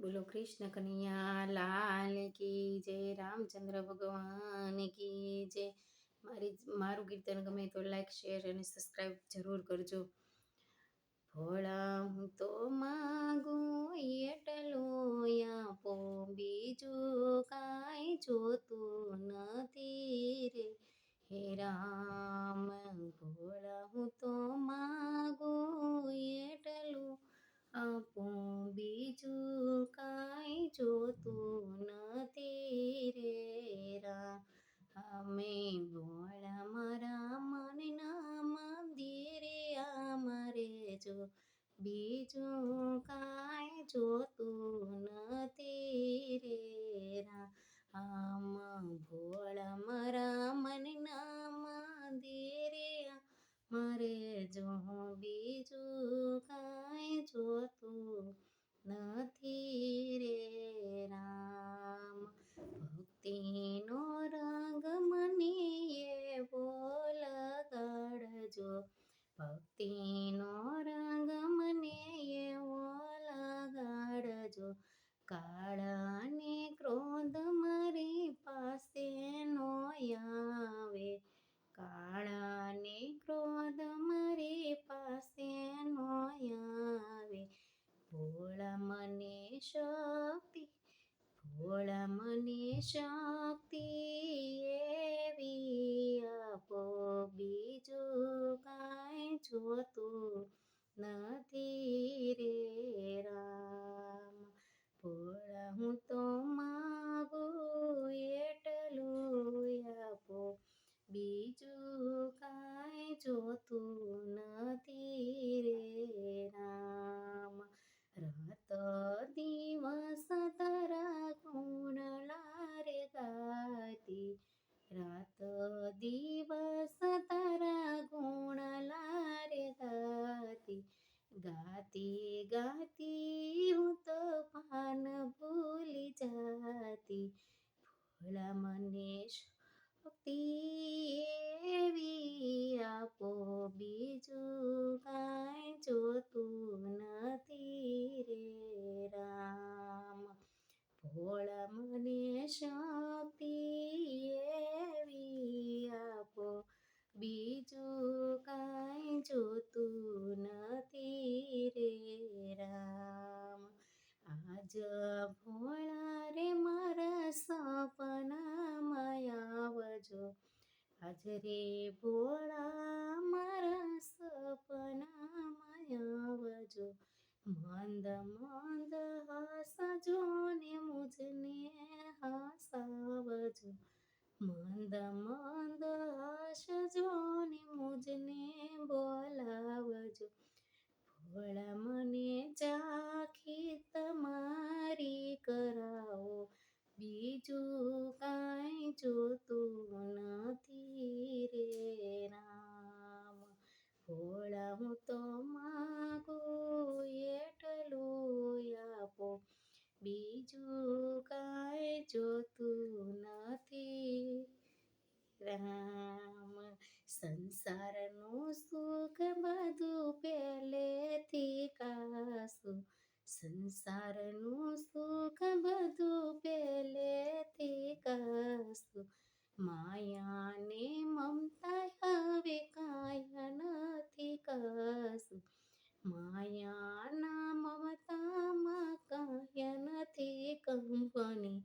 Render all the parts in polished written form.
બોલો કૃષ્ણ કનૈયા લાલ કી જય, રામચંદ્ર ભગવાન કી જય. મારું કીર્તન ગમે તો લાઈક શેર અને સબસ્ક્રાઈબ જરૂર કરજો. ભોળા હું તો માગું એટલું આપો, બીજું કાંઈ જોતું નથી રે. હે રામ ભોળા હું તો માગું એટલું આપો, બીજું કાંઈ જોતું નથી રે. અમે ભોળા મારા મનના મંદિરે અમારે જો, બીજું કાંઈ જોતું નથી રે. આમ ભોળા મારા મનના મંદિરે મારે જો, બીજું કાંઈ જોતું નથી રે. રામ ભક્તિનો રંગ મને એવો લગાડજો, ભક્તિનો રંગ મને એવો લગાડજો. કાળા ને ક્રોધ મારી પાસે નો આવે, કાળા ને ક્રોધ મારી પાસે નો આવે. ભોળા મને શક્તિ, ભોળા મને શક્તિ એવી આપો, બીજું કાંઈ જોતું નથી રે. રામ ભોળા હું તો માગું એટલું આપો, બીજું કાંઈ જોતું નથી રે. રામ રાત દિવસ તારા ગુણલા રે ગાતી, રાત દિવસ તારા ગુણલા રે ગાતી. ગાતી ગાતી હું તો ભાન ભૂલી જાતી. ભોળા મને શક્તિ એવી આપો, બીજું કાંઈ જોતું નથી રે. રામ ભોળા મને શક્તિ એવી આપો, બીજું કાંઈ જોતું નથી રે. રામ આજ ભોળા રે મારા સપનામાં આવજો, આજ રે ભોળા મારા સપનામાં આવજો. મંદ મંદ હસજો ને મુજને હસાવજો, મંદ મંદ હસજો ને મુજને બોલાવજો. ભોળા મને ચાખી તમારી કરાવો, બીજું કાંઈ જોતું નથી રે. રામ ભોળા હું તો માગું એટલું આપો, બીજું કાંઈ જોતું નથી. રામ સંસારનું સુખ બધું પહેલેથી કાશું, સંસારનું સુખ બધું પહેલેથી કાશું. માયા ને મમતા હવે કાંઈ નથી કશું, માયાના મમતામાં કાંઈ નથી કંપની.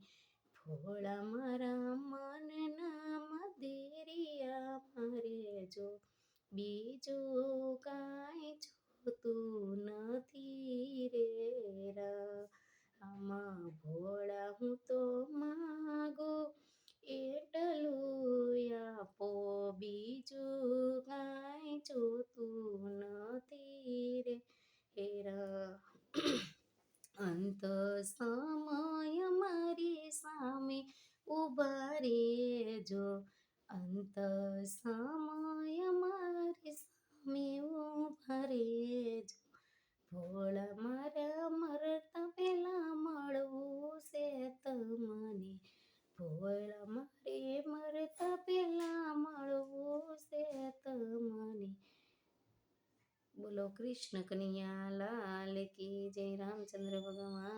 ભોળા મારા મનના મંદિરિયા મારે જો, બીજું કાંઈ જોતું નથી રે. આમાં ભોળા હું તો માગું એટલું આપો, બીજું કાંઈ જોતું નથી રે. અંત સમય મારી સામે ઉભા રેજો, અંત સમય મારી સામે ઉભા રેજો. ભોળા મારા મરતા પેલા મળવું છે તમને, ભોળા મારે મરતા પેલા મળવું છે તમને. બોલો કૃષ્ણ કનૈયા લાલ કી જય, રામચંદ્ર ભગવાન